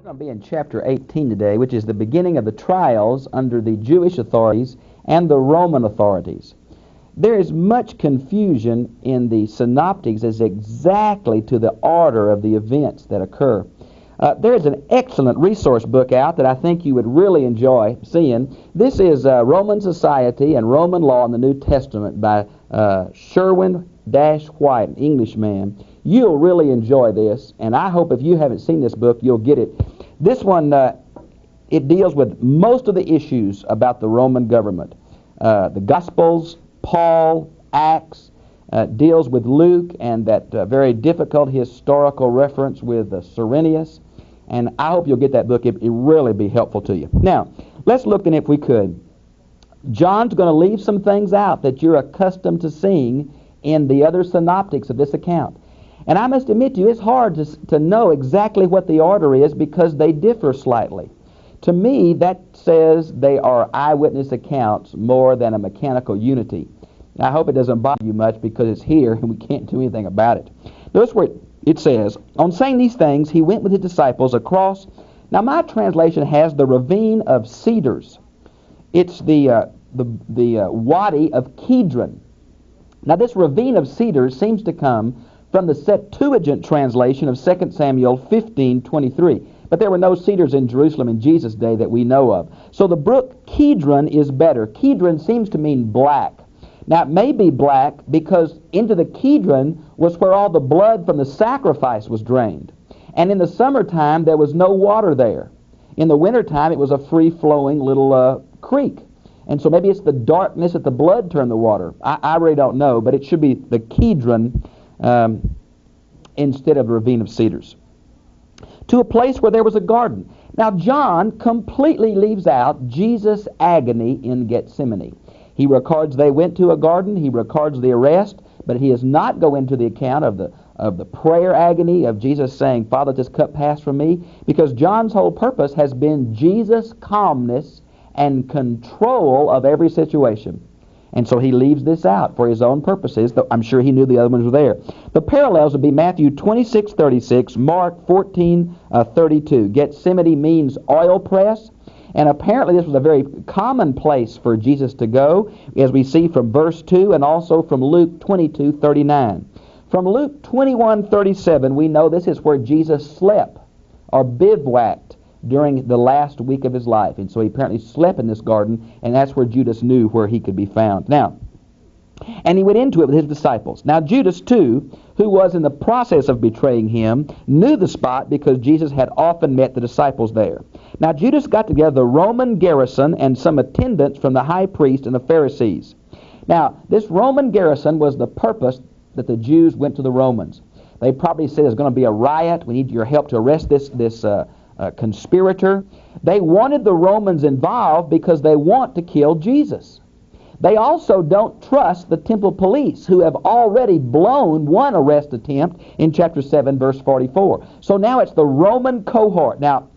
We're going to be in chapter 18 today, which is the beginning of the trials under the Jewish authorities and the Roman authorities. There is much confusion in the synoptics as exactly to the order of the events that occur. There is an excellent resource book out that I think you would really enjoy seeing. This is Roman Society and Roman Law in the New Testament by Sherwin-White, an Englishman. You'll really enjoy this, and I hope if you haven't seen this book, you'll get it. This one, it deals with most of the issues about the Roman government. The Gospels, Paul, Acts, deals with Luke and that very difficult historical reference with Cyrenius. And I hope you'll get that book. It'll really be helpful to you. Now, let's look in it if we could. John's going to leave some things out that you're accustomed to seeing in the other synoptics of this account. And I must admit to you, it's hard to know exactly what the order is because they differ slightly. To me, that says they are eyewitness accounts more than a mechanical unity. I hope it doesn't bother you much because it's here and we can't do anything about it. Notice where it says, on saying these things, he went with his disciples across. Now my translation has the ravine of cedars. It's the wadi of Kidron. Now this ravine of cedars seems to come from the Septuagint translation of 2 Samuel 15:23. But there were no cedars in Jerusalem in Jesus' day that we know of. So the brook Kidron is better. Kidron seems to mean black. Now it may be black because into the Kidron was where all the blood from the sacrifice was drained. And in the summertime there was no water there. In the wintertime it was a free-flowing little creek. And so maybe it's the darkness that the blood turned the water. I really don't know, but it should be the Kidron instead of the ravine of cedars. To a place where there was a garden. Now John completely leaves out Jesus' agony in Gethsemane. He records they went to a garden, he records the arrest, but he does not go into the account of the prayer agony of Jesus saying, Father, let this cup pass from me, because John's whole purpose has been Jesus' calmness and control of every situation. And so he leaves this out for his own purposes, though I'm sure he knew the other ones were there. The parallels would be Matthew 26:36, Mark 14:32. Gethsemane means oil press, and apparently this was a very common place for Jesus to go, as we see from verse 2 and also from Luke 22:39. From Luke 21:37, we know this is where Jesus slept or bivouacked during the last week of his life. And so he apparently slept in this garden, and that's where Judas knew where he could be found. Now, and he went into it with his disciples. Now Judas, too, who was in the process of betraying him, knew the spot because Jesus had often met the disciples there. Now Judas got together the Roman garrison and some attendants from the high priest and the Pharisees. Now, this Roman garrison was the purpose that the Jews went to the Romans. They probably said there's going to be a riot. We need your help to arrest this conspirator. They wanted the Romans involved because they want to kill Jesus. They also don't trust the temple police, who have already blown one arrest attempt in chapter 7, verse 44. So now it's the Roman cohort. Now,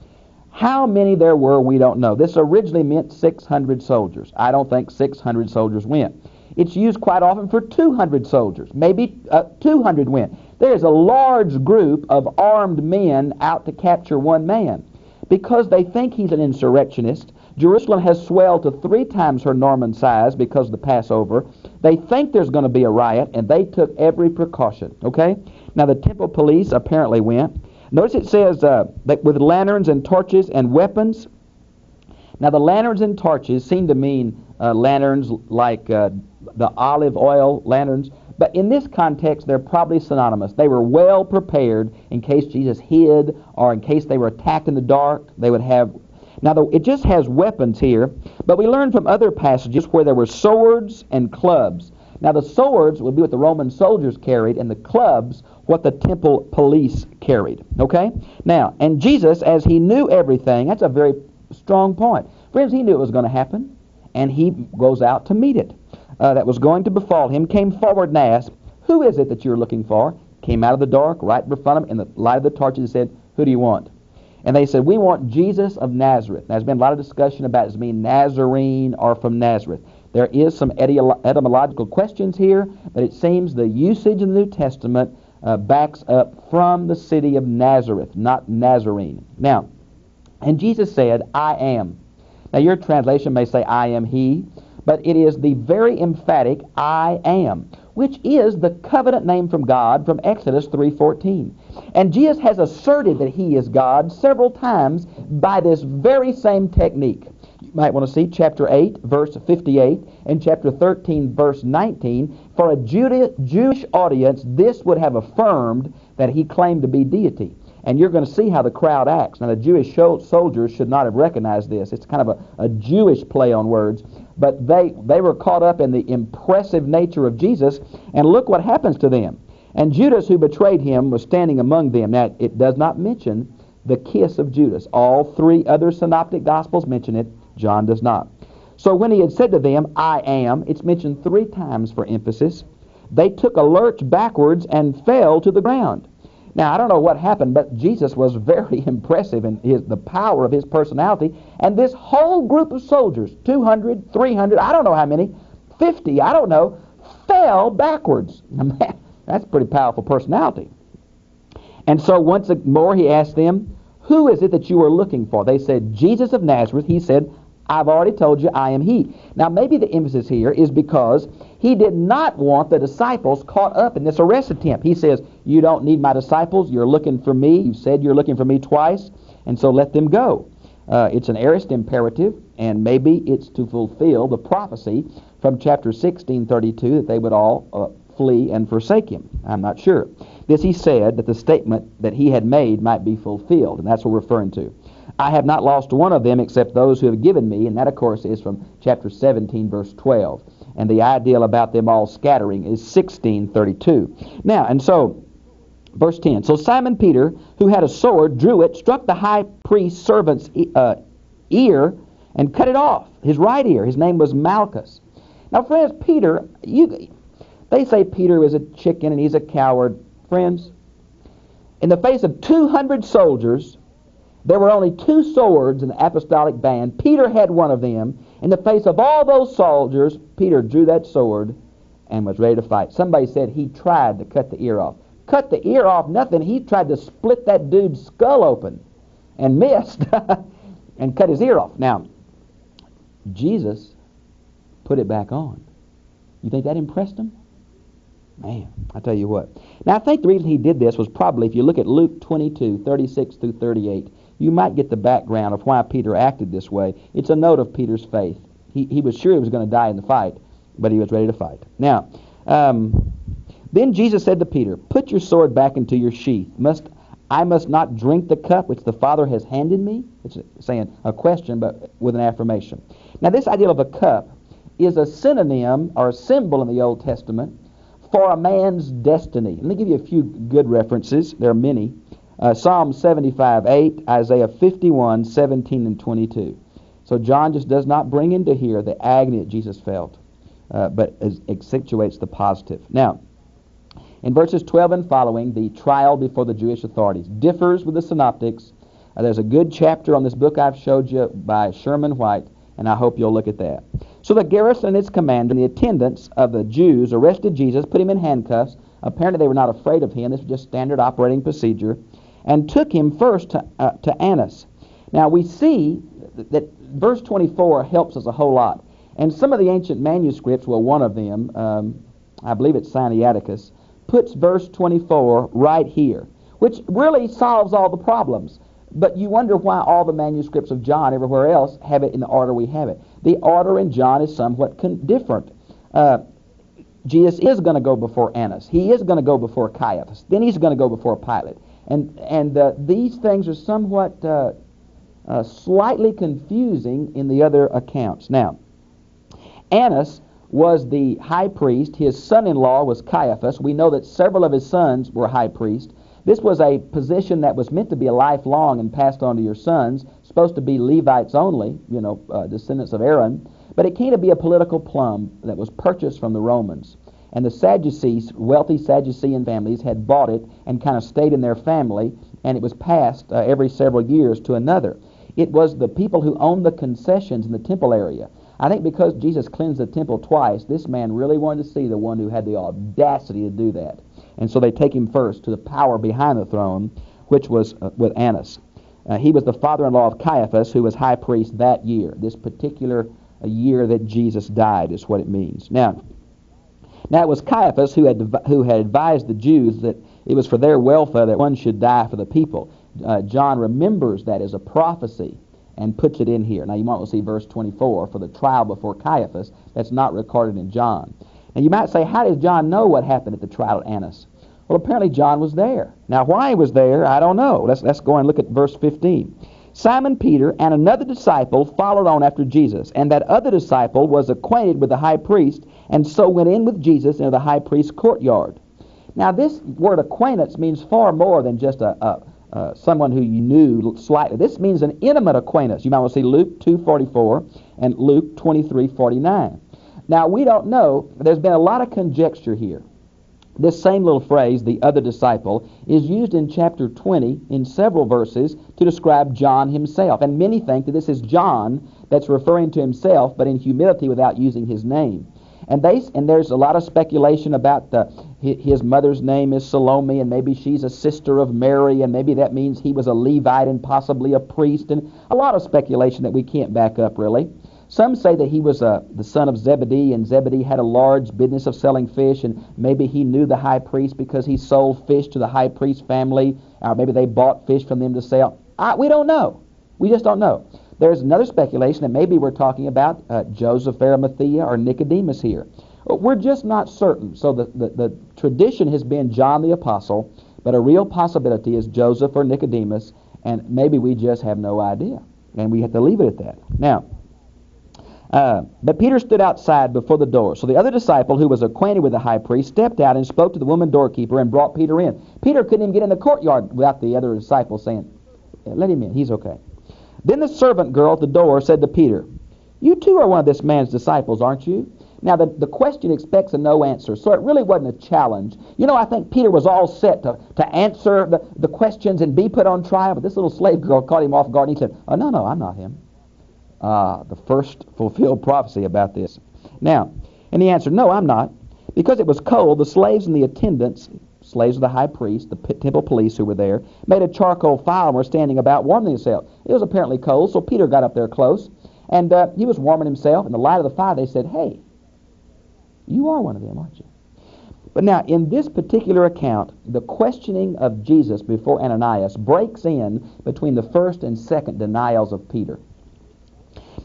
how many there were, we don't know. This originally meant 600 soldiers. I don't think 600 soldiers went. It's used quite often for 200 soldiers. Maybe 200 went. There's a large group of armed men out to capture one man. Because they think he's an insurrectionist, Jerusalem has swelled to 3 times her Norman size because of the Passover. They think there's going to be a riot, and they took every precaution. Okay? Now the temple police apparently went. Notice it says that with lanterns and torches and weapons. Now the lanterns and torches seem to mean lanterns like the olive oil lanterns. But in this context, they're probably synonymous. They were well prepared in case Jesus hid or in case they were attacked in the dark. They would have... Now, it just has weapons here, but we learn from other passages where there were swords and clubs. Now, the swords would be what the Roman soldiers carried, and the clubs what the temple police carried. Okay? Now, and Jesus, as he knew everything, that's a very strong point. Friends, he knew it was going to happen, and he goes out to meet it. That was going to befall him, came forward and asked, who is it that you're looking for? Came out of the dark, right in front of him, in the light of the torches, and said, who do you want? And they said, we want Jesus of Nazareth. Now, there's been a lot of discussion about does it mean Nazarene or from Nazareth. There is some etymological questions here, but it seems the usage in the New Testament backs up from the city of Nazareth, not Nazarene. Now, And Jesus said, I am. Now your translation may say, I am he, but it is the very emphatic I am, which is the covenant name from God from Exodus 3:14. And Jesus has asserted that he is God several times by this very same technique. You might want to see chapter 8, verse 58, and chapter 13, verse 19. For a Jewish audience, this would have affirmed that he claimed to be deity. And you're going to see how the crowd acts. Now, the Jewish soldiers should not have recognized this. It's kind of a Jewish play on words. But they were caught up in the impressive nature of Jesus, and look what happens to them. And Judas, who betrayed him, was standing among them. Now, it does not mention the kiss of Judas. All three other synoptic gospels mention it. John does not. So when he had said to them, I am, it's mentioned 3 times for emphasis. They took a lurch backwards and fell to the ground. Now, I don't know what happened, but Jesus was very impressive in the power of his personality. And this whole group of soldiers, 200, 300, I don't know how many, 50, I don't know, fell backwards. Man, that's a pretty powerful personality. And so once more he asked them, who is it that you are looking for? They said, Jesus of Nazareth. He said, I've already told you I am he. Now, maybe the emphasis here is because he did not want the disciples caught up in this arrest attempt. He says, you don't need my disciples. You're looking for me. You said you're looking for me twice, and so let them go. It's an aorist imperative, and maybe it's to fulfill the prophecy from chapter 16:32 that they would all flee and forsake him. I'm not sure. This he said that the statement that he had made might be fulfilled, and that's what we're referring to. I have not lost one of them except those who have given me, and that, of course, is from chapter 17, verse 12. And the ideal about them all scattering is 16:32. Now, and so, verse 10. So Simon Peter, who had a sword, drew it, struck the high priest's servant's ear, and cut it off, his right ear. His name was Malchus. Now, friends, Peter, they say Peter is a chicken and he's a coward. Friends, in the face of 200 soldiers, there were only 2 swords in the apostolic band. Peter had one of them. In the face of all those soldiers, Peter drew that sword and was ready to fight. Somebody said he tried to cut the ear off. Cut the ear off, nothing. He tried to split that dude's skull open and missed and cut his ear off. Now, Jesus put it back on. You think that impressed him? Man, I tell you what. Now, I think the reason he did this was probably, if you look at Luke 22, 36 through 38, you might get the background of why Peter acted this way. It's a note of Peter's faith. He was sure he was going to die in the fight, but he was ready to fight. Now, then Jesus said to Peter, put your sword back into your sheath. I must not drink the cup which the Father has handed me? It's saying a question, but with an affirmation. Now, this idea of a cup is a synonym or a symbol in the Old Testament for a man's destiny. Let me give you a few good references. There are many. Psalm 75:8, Isaiah 51:17 and 22. So John just does not bring into here the agony that Jesus felt, but accentuates the positive. Now, in verses 12 and following, the trial before the Jewish authorities differs with the synoptics. There's a good chapter on this book I've showed you by Sherman White, and I hope you'll look at that. So the garrison and its commander and the attendants of the Jews arrested Jesus, put him in handcuffs. Apparently they were not afraid of him. This was just standard operating procedure. And took him first to Annas. Now we see that verse 24 helps us a whole lot. And some of the ancient manuscripts, well, one of them, I believe it's Sinaiticus, puts verse 24 right here, which really solves all the problems. But you wonder why all the manuscripts of John everywhere else have it in the order we have it. The order in John is somewhat different. Jesus is going to go before Annas. He is going to go before Caiaphas. Then he's going to go before Pilate. And these things are somewhat slightly confusing in the other accounts. Now, Annas was the high priest. His son-in-law was Caiaphas. We know that several of his sons were high priests. This was a position that was meant to be a lifelong and passed on to your sons, supposed to be Levites only, descendants of Aaron. But it came to be a political plum that was purchased from the Romans. And the Sadducees, wealthy Sadducean families, had bought it and kind of stayed in their family, and it was passed every several years to another. It was the people who owned the concessions in the temple area. I think because Jesus cleansed the temple twice, this man really wanted to see the one who had the audacity to do that. And so they take him first to the power behind the throne, which was with Annas. He was the father-in-law of Caiaphas, who was high priest that year. This particular year that Jesus died is what it means. Now it was Caiaphas who had advised the Jews that it was for their welfare that one should die for the people. John remembers that as a prophecy and puts it in here. Now you might see verse 24, for the trial before Caiaphas. That's not recorded in John. And you might say, how does John know what happened at the trial at Annas? Well, apparently John was there. Now why he was there, I don't know. Let's go and look at verse 15. Simon Peter and another disciple followed on after Jesus, and that other disciple was acquainted with the high priest, and so went in with Jesus into the high priest's courtyard. Now this word acquaintance means far more than just someone who you knew slightly. This means an intimate acquaintance. You might want to see Luke 2:44 and Luke 23:49. Now we don't know. There's been a lot of conjecture here. This same little phrase, the other disciple, is used in chapter 20 in several verses to describe John himself. And many think that this is John that's referring to himself, but in humility without using his name. And there's a lot of speculation about his mother's name is Salome, and maybe she's a sister of Mary, and maybe that means he was a Levite and possibly a priest, and a lot of speculation that we can't back up really. Some say that he was the son of Zebedee, and Zebedee had a large business of selling fish, and maybe he knew the high priest because he sold fish to the high priest family, or maybe they bought fish from them to sell. We don't know. We just don't know. There's another speculation that maybe we're talking about Joseph of Arimathea or Nicodemus here. We're just not certain. So the tradition has been John the Apostle, but a real possibility is Joseph or Nicodemus, and maybe we just have no idea, and we have to leave it at that. Now, but Peter stood outside before the door. So the other disciple, who was acquainted with the high priest, stepped out and spoke to the woman doorkeeper and brought Peter in. Peter couldn't even get in the courtyard without the other disciple saying, let him in, he's okay. Then the servant girl at the door said to Peter, you too are one of this man's disciples, aren't you? Now the question expects a no answer, so it really wasn't a challenge. You know, I think Peter was all set to answer the questions and be put on trial, but this little slave girl caught him off guard and he said, oh, no, I'm not him. The first fulfilled prophecy about this. Now, and he answered, no, I'm not. Because it was cold, the slaves and the attendants, slaves of the high priest, the temple police who were there, made a charcoal fire and were standing about warming themselves. It was apparently cold, so Peter got up there close, and he was warming himself. In the light of the fire, they said, hey, you are one of them, aren't you? But now, in this particular account, the questioning of Jesus before Ananias breaks in between the first and second denials of Peter.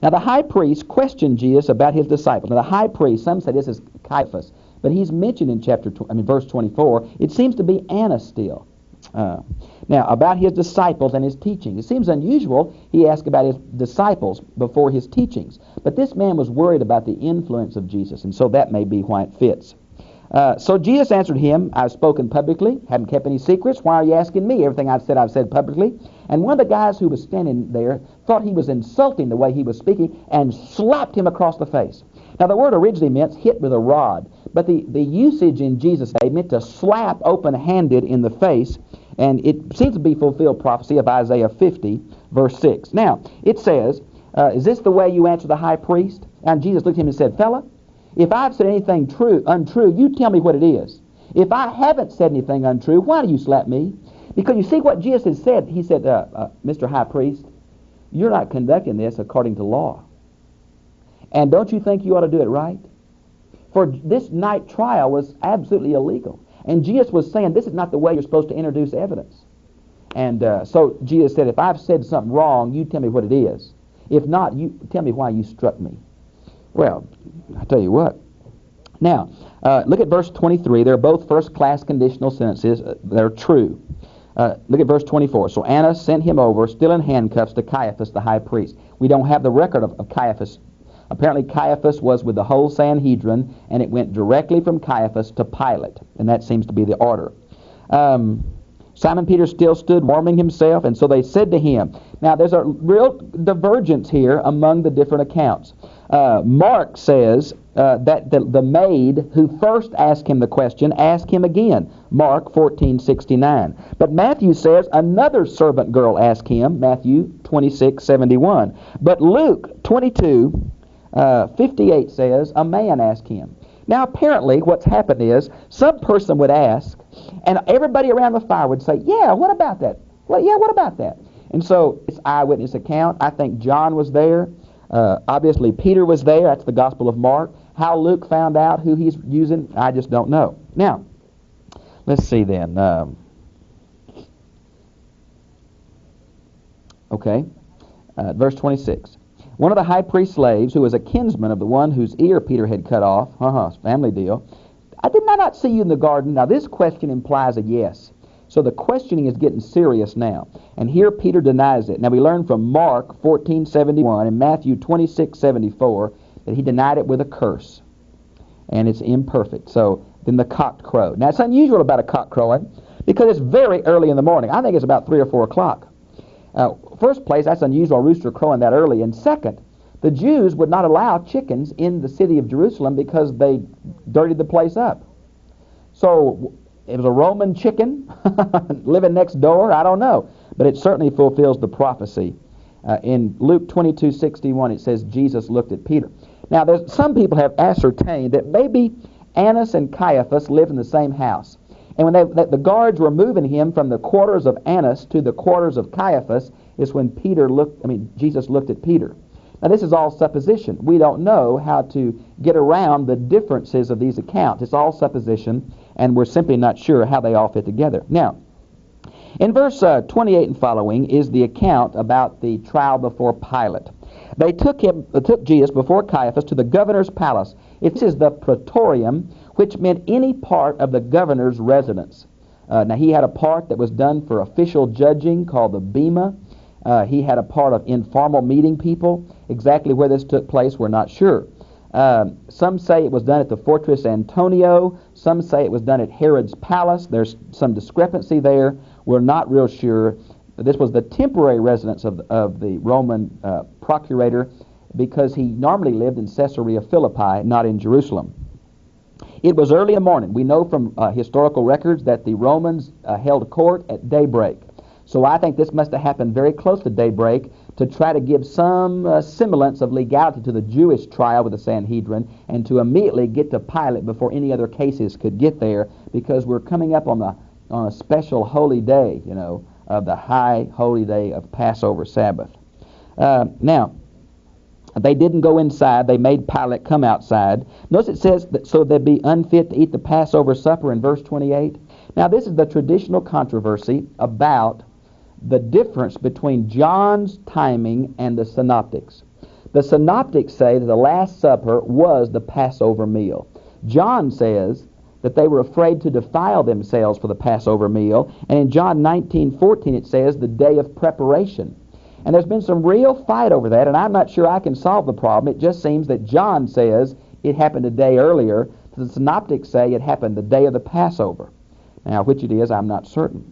Now the high priest questioned Jesus about his disciples. Now the high priest, some say this is Caiaphas, but he's mentioned in verse 24. It seems to be Annas still. Now about his disciples and his teaching. It seems unusual he asked about his disciples before his teachings. But this man was worried about the influence of Jesus, and so that may be why it fits. So Jesus answered him, I've spoken publicly, haven't kept any secrets. Why are you asking me? Everything I've said publicly. And one of the guys who was standing there thought he was insulting the way he was speaking and slapped him across the face. Now the word originally meant hit with a rod, but the usage in Jesus' day meant to slap open-handed in the face, and it seems to be fulfilled prophecy of Isaiah 50, verse 6. Now, it says, is this the way you answer the high priest? And Jesus looked at him and said, fella, if I've said anything untrue, you tell me what it is. If I haven't said anything untrue, why do you slap me? Because you see what Jesus had said. He said, Mr. High Priest, you're not conducting this according to law. And don't you think you ought to do it right? For this night trial was absolutely illegal. And Jesus was saying, this is not the way you're supposed to introduce evidence. And so Jesus said, if I've said something wrong, you tell me what it is. If not, you tell me why you struck me. Well, I'll tell you what. Now, look at verse 23. They're both first-class conditional sentences. They're true. Look at verse 24. So Annas sent him over, still in handcuffs, to Caiaphas the high priest. We don't have the record of Caiaphas. Apparently Caiaphas was with the whole Sanhedrin, and it went directly from Caiaphas to Pilate. And that seems to be the order. Simon Peter still stood warming himself, and so they said to him. Now, there's a real divergence here among the different accounts. Mark says that the maid who first asked him the question asked him again, Mark 14:69. But Matthew says another servant girl asked him, Matthew 26:71. But Luke 22:58 says a man asked him. Now, apparently, what's happened is some person would ask, and everybody around the fire would say, yeah, what about that? Well, yeah, what about that? And so it's eyewitness account. I think John was there. Obviously Peter was there. That's the Gospel of Mark. How Luke found out who he's using, I just don't know. Now, let's see then. Verse 26. One of the high priest's slaves, who was a kinsman of the one whose ear Peter had cut off, family deal, I did not see you in the garden. Now this question implies a yes. So the questioning is getting serious now. And here Peter denies it. Now we learn from Mark 14:71 and Matthew 26:74 that he denied it with a curse. And it's imperfect. So then the cock crowed. Now it's unusual about a cock crowing because it's very early in the morning. I think it's about 3 or 4 o'clock. First place, that's unusual, a rooster crowing that early. And second, the Jews would not allow chickens in the city of Jerusalem because they dirtied the place up. So it was a Roman chicken living next door. I don't know. But it certainly fulfills the prophecy. In Luke 22:61, it says Jesus looked at Peter. Now, some people have ascertained that maybe Annas and Caiaphas lived in the same house. And when the guards were moving him from the quarters of Annas to the quarters of Caiaphas is when Jesus looked at Peter. Now, this is all supposition. We don't know how to get around the differences of these accounts. It's all supposition, and we're simply not sure how they all fit together. Now, in verse 28 and following is the account about the trial before Pilate. They took Jesus before Caiaphas to the governor's palace. This is the praetorium, which meant any part of the governor's residence. Now, he had a part that was done for official judging called the bema. He had a part of informal meeting people. Exactly where this took place, we're not sure. Some say it was done at the Fortress Antonio. Some say it was done at Herod's palace. There's some discrepancy there. We're not real sure. This was the temporary residence of the Roman procurator because he normally lived in Caesarea Philippi, not in Jerusalem. It was early in the morning. We know from historical records that the Romans held court at daybreak. So I think this must have happened very close to daybreak to try to give some semblance of legality to the Jewish trial with the Sanhedrin and to immediately get to Pilate before any other cases could get there, because we're coming up on a special holy day, of the high holy day of Passover Sabbath. Now, they didn't go inside. They made Pilate come outside. Notice it says that so they'd be unfit to eat the Passover supper in verse 28. Now, this is the traditional controversy about the difference between John's timing and the synoptics. The synoptics say that the Last Supper was the Passover meal. John says that they were afraid to defile themselves for the Passover meal. And in John 19:14 it says the day of preparation. And there's been some real fight over that, and I'm not sure I can solve the problem. It just seems that John says it happened a day earlier. The synoptics say it happened the day of the Passover. Now, which it is, I'm not certain.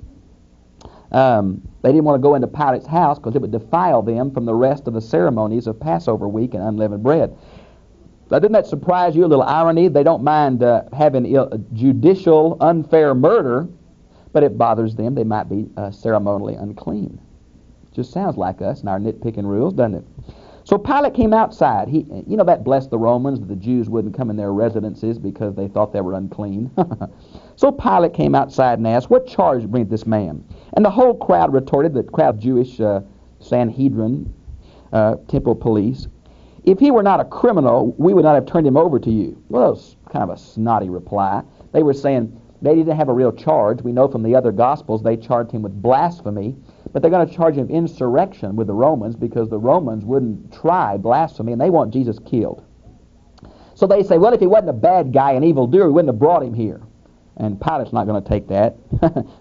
They didn't want to go into Pilate's house because it would defile them from the rest of the ceremonies of Passover week and unleavened bread. Now, didn't that surprise you? A little irony. They don't mind having judicial unfair murder, but it bothers them. They might be ceremonially unclean. Just sounds like us and our nitpicking rules, doesn't it? So Pilate came outside. That blessed the Romans that the Jews wouldn't come in their residences because they thought they were unclean. So Pilate came outside and asked, "What charge bring this man?" And the whole crowd retorted, the crowd of Jewish Sanhedrin, temple police, "If he were not a criminal, we would not have turned him over to you." Well, that was kind of a snotty reply. They were saying they didn't have a real charge. We know from the other Gospels they charged him with blasphemy, but they're going to charge him of insurrection with the Romans because the Romans wouldn't try blasphemy, and they want Jesus killed. So they say, well, if he wasn't a bad guy, an evildoer, we wouldn't have brought him here. And Pilate's not going to take that.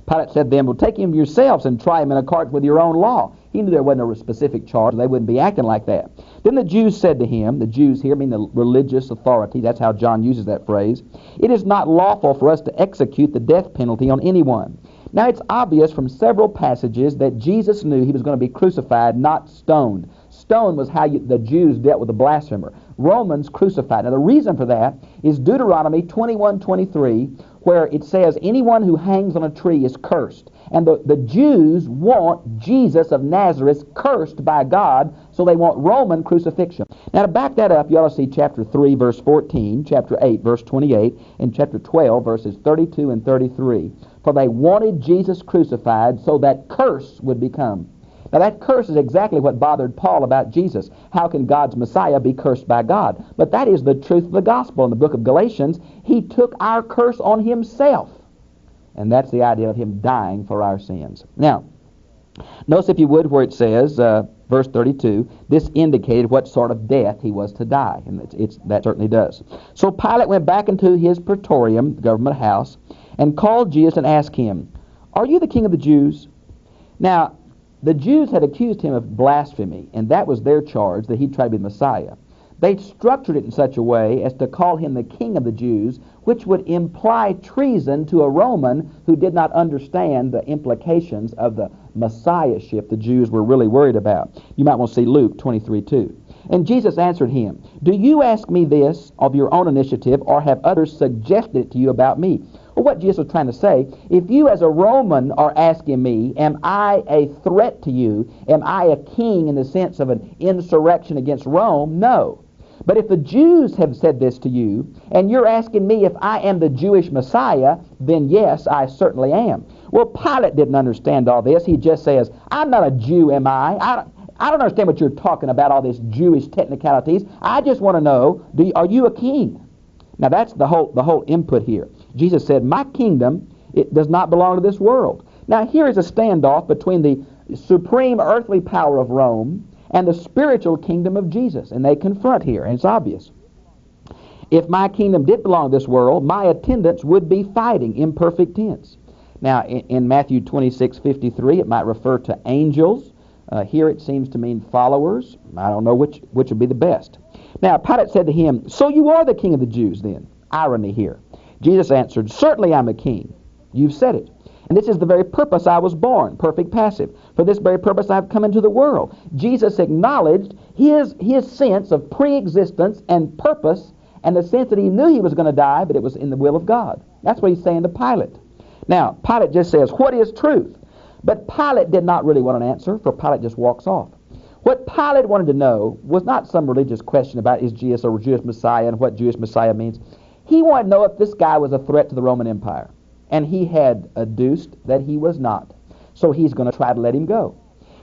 Pilate said to them, well, take him yourselves and try him in accordance with your own law. He knew there wasn't a specific charge. They wouldn't be acting like that. Then the Jews said to him, the Jews here mean the religious authority, that's how John uses that phrase, "It is not lawful for us to execute the death penalty on anyone." Now it's obvious from several passages that Jesus knew he was going to be crucified, not stoned. Stone was how the Jews dealt with the blasphemer. Romans crucified. Now the reason for that is Deuteronomy 21:23, where it says anyone who hangs on a tree is cursed. And the Jews want Jesus of Nazareth cursed by God, so they want Roman crucifixion. Now to back that up, you ought to see chapter 3, verse 14, chapter 8, verse 28, and chapter 12, verses 32 and 33. For they wanted Jesus crucified so that curse would become. Now that curse is exactly what bothered Paul about Jesus. How can God's Messiah be cursed by God? But that is the truth of the gospel. In the book of Galatians, he took our curse on himself. And that's the idea of him dying for our sins. Now, notice if you would where it says, verse 32, this indicated what sort of death he was to die. And that certainly does. So Pilate went back into his praetorium, the government house, and called Jesus and asked him, "Are you the king of the Jews?" Now, the Jews had accused him of blasphemy, and that was their charge, that he tried to be the Messiah. They structured it in such a way as to call him the king of the Jews, which would imply treason to a Roman who did not understand the implications of the Messiahship the Jews were really worried about. You might want to see Luke 23:2. And Jesus answered him, "Do you ask me this of your own initiative, or have others suggested it to you about me?" Well, what Jesus was trying to say, if you as a Roman are asking me, am I a threat to you? Am I a king in the sense of an insurrection against Rome? No. But if the Jews have said this to you, and you're asking me if I am the Jewish Messiah, then yes, I certainly am. Well, Pilate didn't understand all this. He just says, I'm not a Jew, am I? I don't understand what you're talking about, all these Jewish technicalities. I just want to know, are you a king? Now that's the whole input here. Jesus said, my kingdom, it does not belong to this world. Now here is a standoff between the supreme earthly power of Rome and the spiritual kingdom of Jesus. And they confront here, and it's obvious. If my kingdom did belong to this world, my attendants would be fighting, imperfect tense. Now in Matthew 26:53, it might refer to angels. Here it seems to mean followers. I don't know which would be the best. Now Pilate said to him, "So you are the king of the Jews then?" Irony here. Jesus answered, "Certainly I'm a king. You've said it. And this is the very purpose I was born," perfect passive. "For this very purpose I've come into the world." Jesus acknowledged his sense of pre-existence and purpose, and the sense that he knew he was going to die, but it was in the will of God. That's what he's saying to Pilate. Now, Pilate just says, "What is truth?" But Pilate did not really want an answer, for Pilate just walks off. What Pilate wanted to know was not some religious question about is Jesus a Jewish Messiah and what Jewish Messiah means. He wanted to know if this guy was a threat to the Roman Empire. And he had adduced that he was not. So he's going to try to let him go.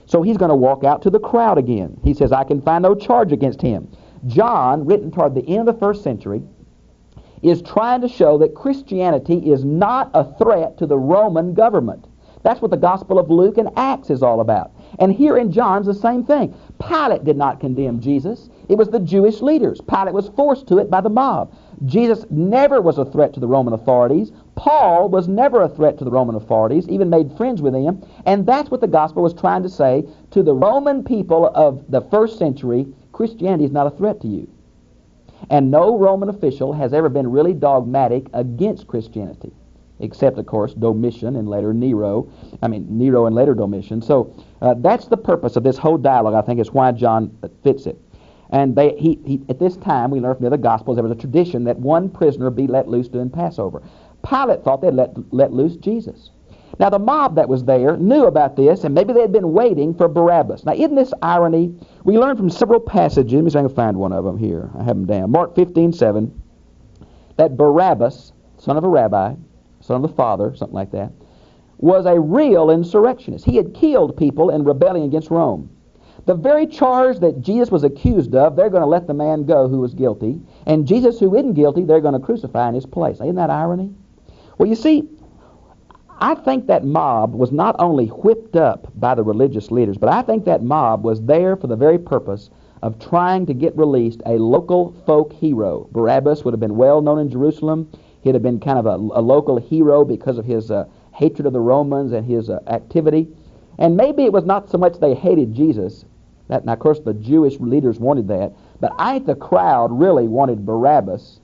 So he's going to walk out to the crowd again. He says, I can find no charge against him. John, written toward the end of the first century, is trying to show that Christianity is not a threat to the Roman government. That's what the Gospel of Luke and Acts is all about. And here in John's the same thing. Pilate did not condemn Jesus. It was the Jewish leaders. Pilate was forced to it by the mob. Jesus never was a threat to the Roman authorities. Paul was never a threat to the Roman authorities, even made friends with them. And that's what the gospel was trying to say to the Roman people of the first century. Christianity is not a threat to you. And no Roman official has ever been really dogmatic against Christianity, except, of course, Domitian and later Nero and later Domitian. So that's the purpose of this whole dialogue, I think, is why John fits it. And he at this time, we learn from the other Gospels, there was a tradition that one prisoner be let loose during Passover. Pilate thought they'd let loose Jesus. Now, the mob that was there knew about this, and maybe they had been waiting for Barabbas. Now, isn't this irony? We learn from several passages. Let me see if I can find one of them here. I have them down. Mark 15:7, that Barabbas, son of a rabbi, son of the father, something like that, was a real insurrectionist. He had killed people in rebellion against Rome. The very charge that Jesus was accused of, they're going to let the man go who was guilty, and Jesus who isn't guilty, they're going to crucify in his place. Now, isn't that irony? Well, you see, I think that mob was not only whipped up by the religious leaders, but I think that mob was there for the very purpose of trying to get released a local folk hero. Barabbas would have been well known in Jerusalem. He'd have been kind of a local hero because of his hatred of the Romans and his activity. And maybe it was not so much they hated Jesus. Now, of course, the Jewish leaders wanted that. But I think the crowd really wanted Barabbas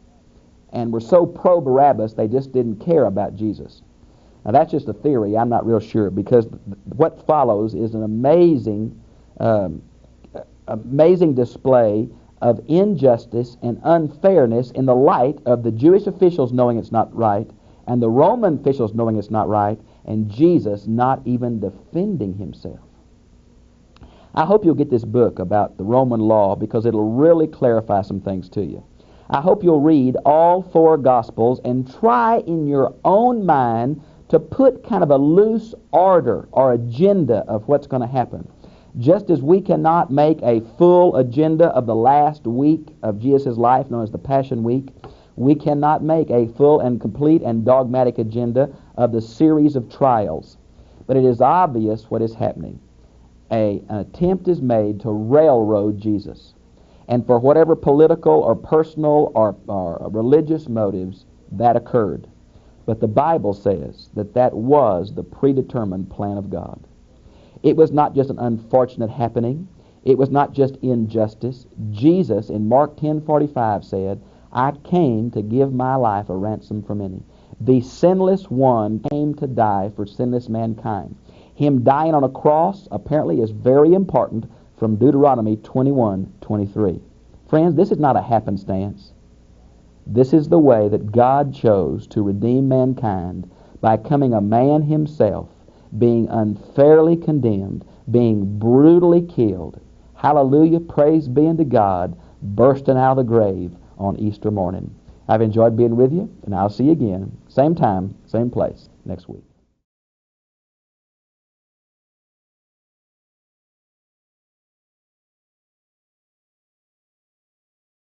and were so pro-Barabbas they just didn't care about Jesus. Now, that's just a theory. I'm not real sure, because what follows is an amazing display of injustice and unfairness in the light of the Jewish officials knowing it's not right and the Roman officials knowing it's not right, and Jesus not even defending himself. I hope you'll get this book about the Roman law, because it'll really clarify some things to you. I hope you'll read all four Gospels and try in your own mind to put kind of a loose order or agenda of what's going to happen. Just as we cannot make a full agenda of the last week of Jesus' life, known as the Passion Week, we cannot make a full and complete and dogmatic agenda of the series of trials. But it is obvious what is happening. An attempt is made to railroad Jesus. And for whatever political or personal or religious motives, that occurred. But the Bible says that that was the predetermined plan of God. It was not just an unfortunate happening. It was not just injustice. Jesus in Mark 10:45 said, I came to give my life a ransom for many. The sinless one came to die for sinless mankind. Him dying on a cross apparently is very important from Deuteronomy 21:23. Friends, this is not a happenstance. This is the way that God chose to redeem mankind by coming a man himself, being unfairly condemned, being brutally killed. Hallelujah, praise be unto God, bursting out of the grave on Easter morning. I've enjoyed being with you, and I'll see you again, same time, same place, next week.